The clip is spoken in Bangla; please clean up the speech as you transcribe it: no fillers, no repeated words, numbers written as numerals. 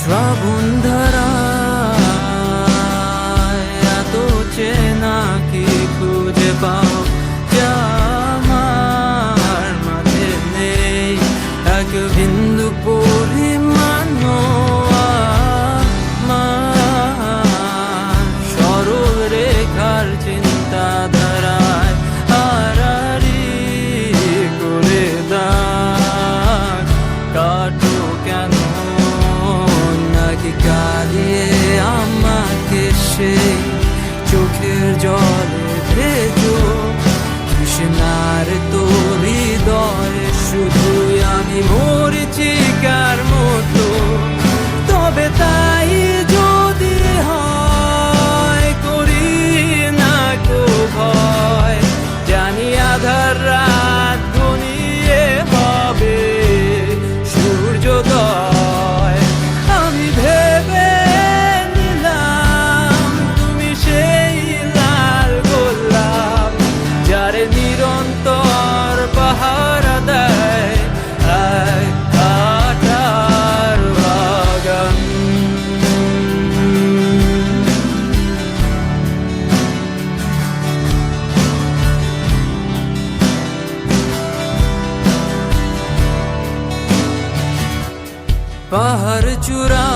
শ্রাবণ ধারায় এত চেনা কি খুঁজে পাও যা আমার মাঝে নেই, এক বিন্দু পরিমাণ আমার সরল রেখার চিন্তাধারায় আড়াআড়ি করে দাগ কাটো কেন নাকি কালিয়ে আমাকে সেই চোখের জলে ভেজো কৃষ্ণার তোর হৃদয়ে শুধুই আমি মরিচিকার মতো। তবে তাই যদি হয় করি না কো ভয়, জানি আধার রাত ঘনিয়ে হবে সূর্যোদয়। আমি ভেবে নিলাম তুমি সেই লাল গোলাপ যারে নিরন্তর পাহারা দেয় এক কাঁটার বাগান। পাহাড় চূড়া